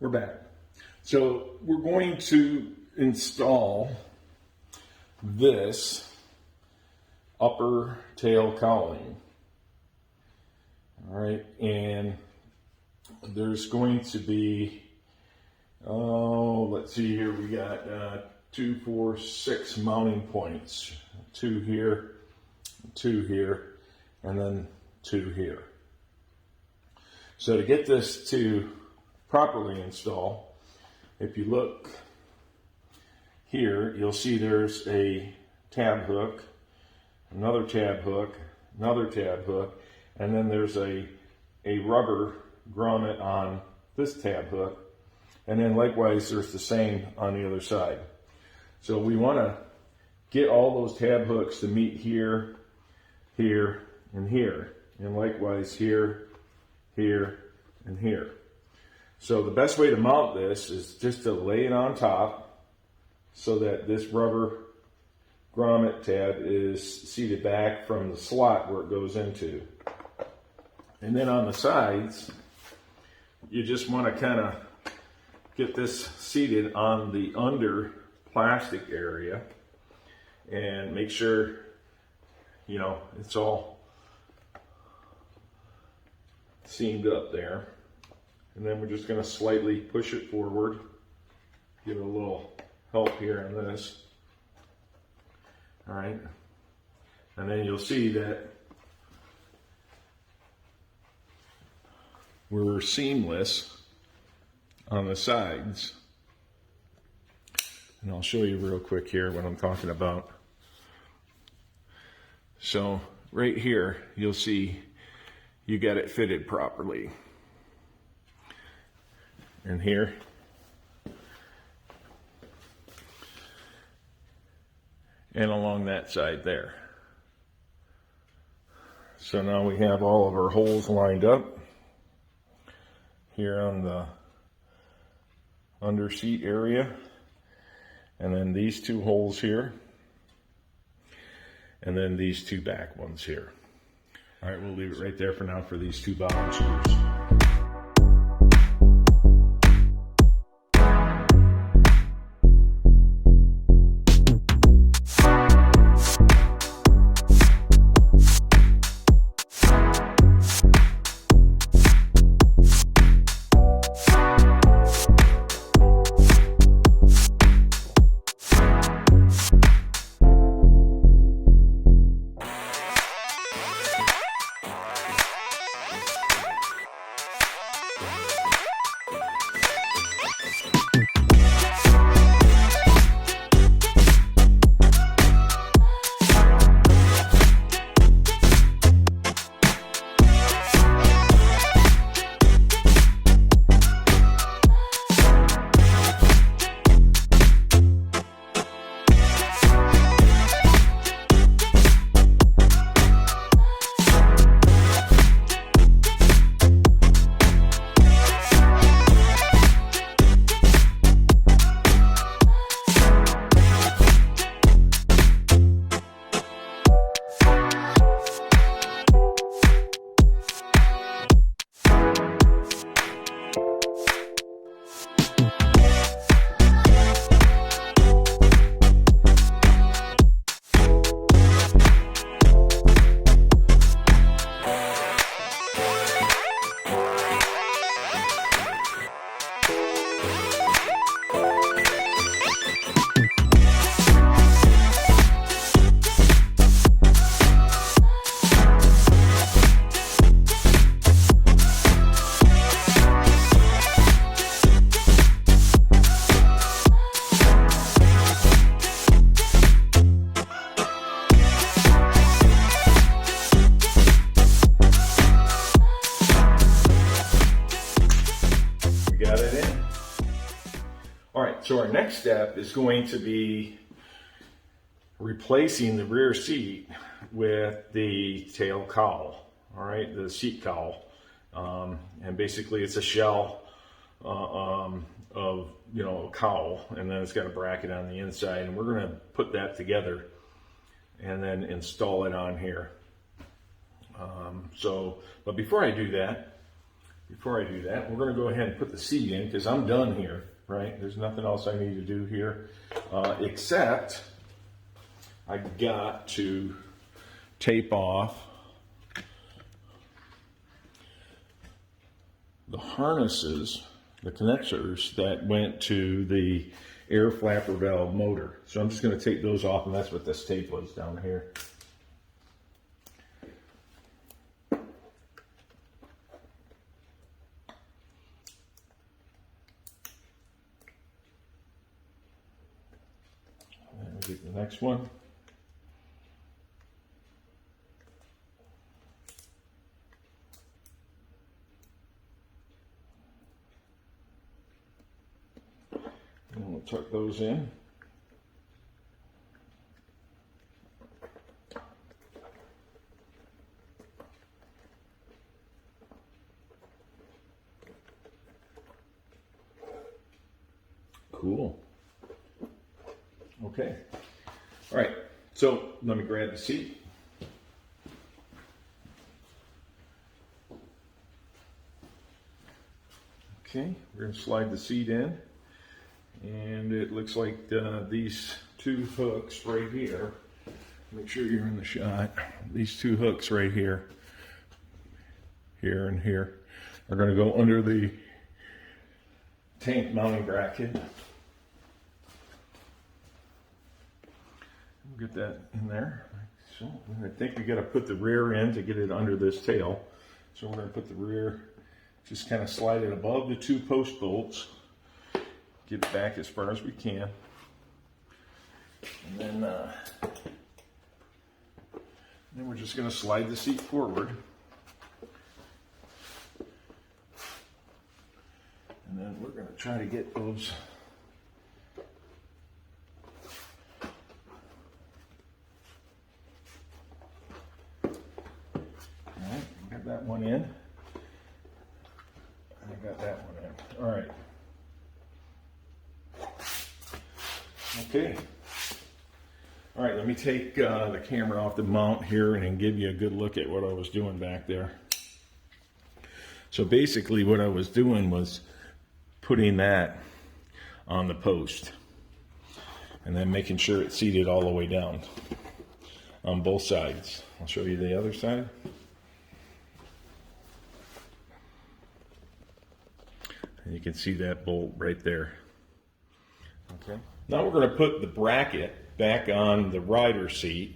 We're back. So we're going to install this upper tail cowling. All right, and there's going to be, let's see here, we got 2, 4, 6 mounting points. 2 here, 2 here, and then 2 here. So to get this to properly install, if you look here, you'll see there's a tab hook, another tab hook, another tab hook, and then there's a rubber grommet on this tab hook, and then likewise there's the same on the other side. So we want to get all those tab hooks to meet here, here, and here, and likewise here, here, and here. So the best way to mount this is just to lay it on top so that this rubber grommet tab is seated back from the slot where it goes into. And then on the sides, you just want to kind of get this seated on the under plastic area and make sure, you know, it's all seamed up there. And then we're just going to slightly push it forward, give it a little help here on this. All right, and then you'll see that we're seamless on the sides. And I'll show you real quick here what I'm talking about. So right here, you'll see you got it fitted properly. And here, and along that side there. So now we have all of our holes lined up here on the under seat area, and then these 2 holes here, and then these 2 back ones here. All right, we'll leave it right there for now for these 2 bottom screws. So our next step is going to be replacing the rear seat with the tail cowl, all right, the seat cowl. And basically it's a shell of, you know, a cowl, and then it's got a bracket on the inside, and we're going to put that together and then install it on here. But before I do that, before I do that, we're going to go ahead and put the seat in because I'm done here, right? There's nothing else I need to do here except I got to tape off the harnesses, the connectors that went to the air flapper valve motor. So I'm just going to take those off, and that's what this tape was down here. And then we'll get the next one. And we'll tuck those in. Cool. Okay. All right. So let me grab the seat. Okay. We're going to slide the seat in. And it looks like these two hooks right here, make sure you're in the shot, these two hooks right here, here and here, are going to go under the tank mounting bracket. We'll get that in there. So I think we got to put the rear in to get it under this tail. So we're going to put the rear, just kind of slide it above the two post bolts. Get back as far as we can, and then we're just going to slide the seat forward, and then we're going to try to get those all right. Got that one in. I got that one in. All right. Okay. All right, let me take the camera off the mount here and give you a good look at what I was doing back there. So basically what I was doing was putting that on the post and then making sure it's seated all the way down on both sides. I'll show you the other side. And you can see that bolt right there. Okay. Now we're going to put the bracket back on the rider seat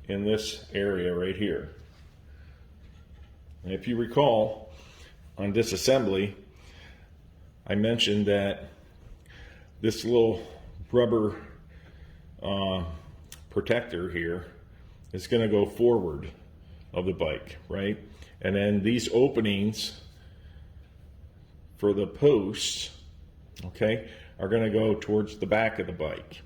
in this area right here. And if you recall, on disassembly, I mentioned that this little rubber protector here is going to go forward of the bike, right? And then these openings for the posts, okay, are going to go towards the back of the bike.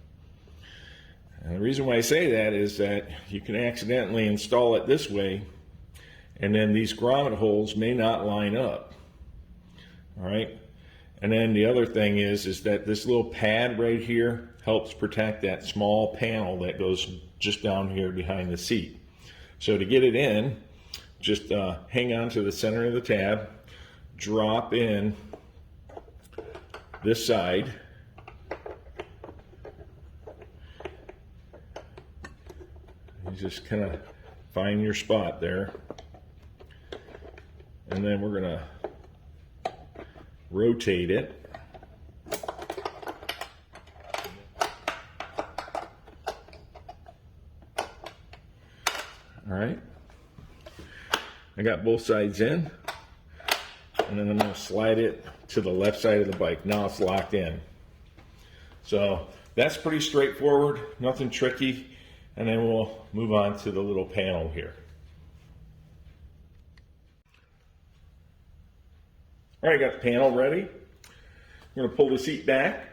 And the reason why I say that is that you can accidentally install it this way, and then these grommet holes may not line up. All right. And then the other thing is that this little pad right here helps protect that small panel that goes just down here behind the seat. So to get it in, just hang on to the center of the tab, drop in this side, you just kind of find your spot there, and then we're going to rotate it. All right, I got both sides in, and then I'm going to slide it to the left side of the bike. Now it's locked in. So that's pretty straightforward, nothing tricky. And then we'll move on to the little panel here. All right, got the panel ready. I'm going to pull the seat back.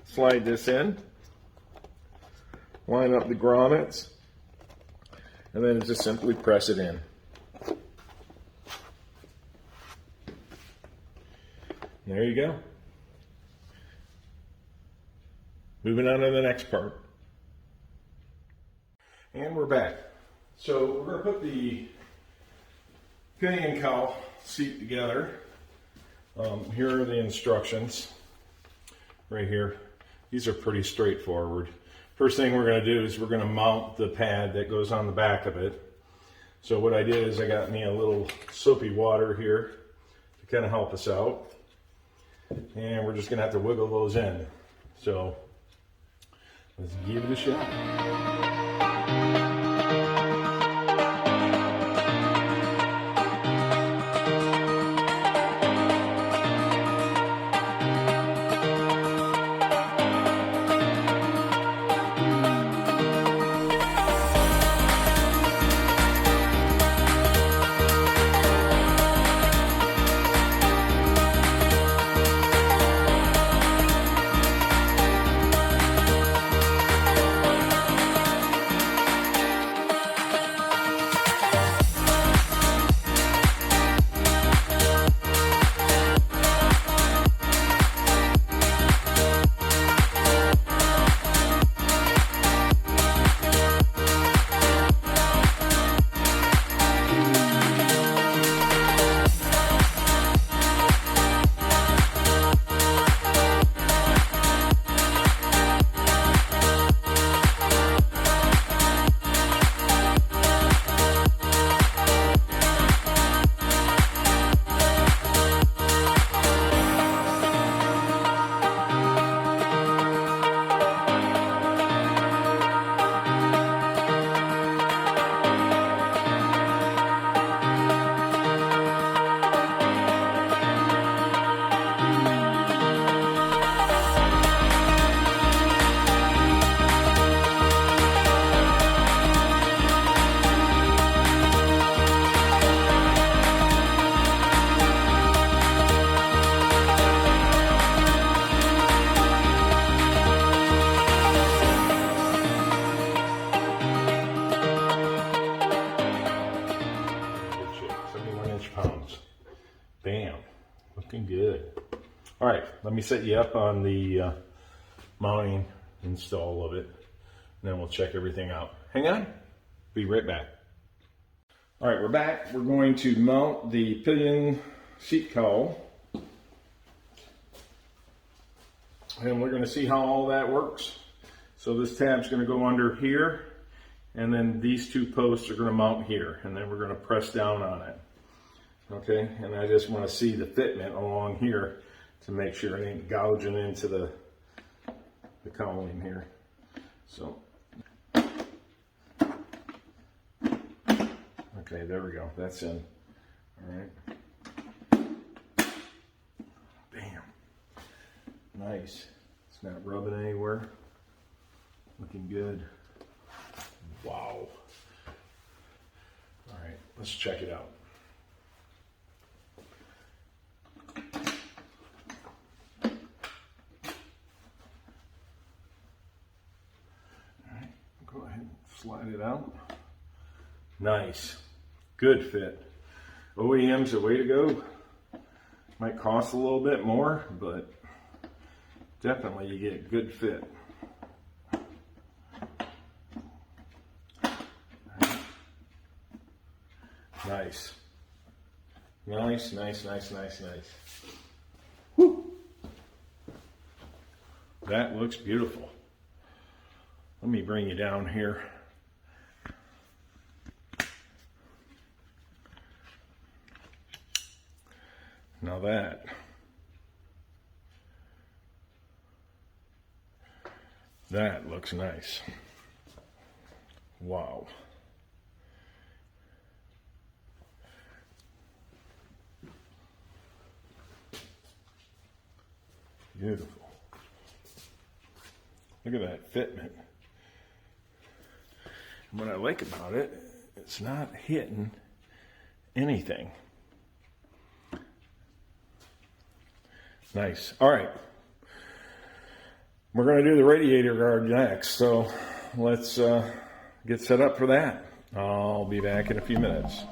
Slide this in. Line up the grommets. And then just simply press it in. There you go. Moving on to the next part. And we're back. So we're going to put the Pillion Cowl seat together. Here are the instructions right here. These are pretty straightforward. First thing we're going to do is we're going to mount the pad that goes on the back of it. So what I did is I got me a little soapy water here to kind of help us out. And we're just going to have to wiggle those in. So let's give it a shot. Bam, looking good. All right, let me set you up on the mounting install of it, and then we'll check everything out. Hang on, be right back. All right, we're back. We're going to mount the pillion seat cowl, and we're going to see how all that works. So this tab's going to go under here, and then these two posts are going to mount here, and then we're going to press down on it. Okay, and I just want to see the fitment along here to make sure it ain't gouging into the cowling here. So, okay, there we go. That's in. All right. Bam. Nice. It's not rubbing anywhere. Looking good. Wow. All right, let's check it out. Go ahead and slide it out. Nice. Good fit. OEM's the way to go. Might cost a little bit more, but definitely you get good fit. Nice. Nice, nice, nice, nice, nice. Whew. That looks beautiful. Let me bring you down here. Now that looks nice. Wow. Beautiful. Look at that fitment. What I like about it, it's not hitting anything. Nice. All right. We're going to do the radiator guard next, so let's get set up for that. I'll be back in a few minutes.